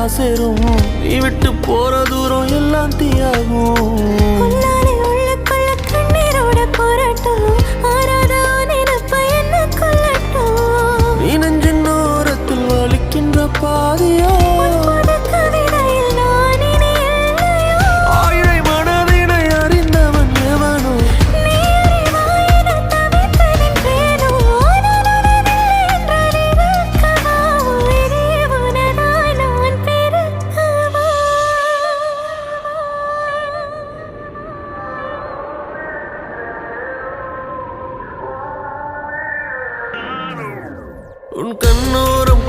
ஒன்னா சேரும். நீ விட்டு போற தூரம் எல்லாம் தீயாகும். நீ நெஞ்சின் ஓரத்தில் வலிக்கின்ற பாதியா உன் கண்ணோரம்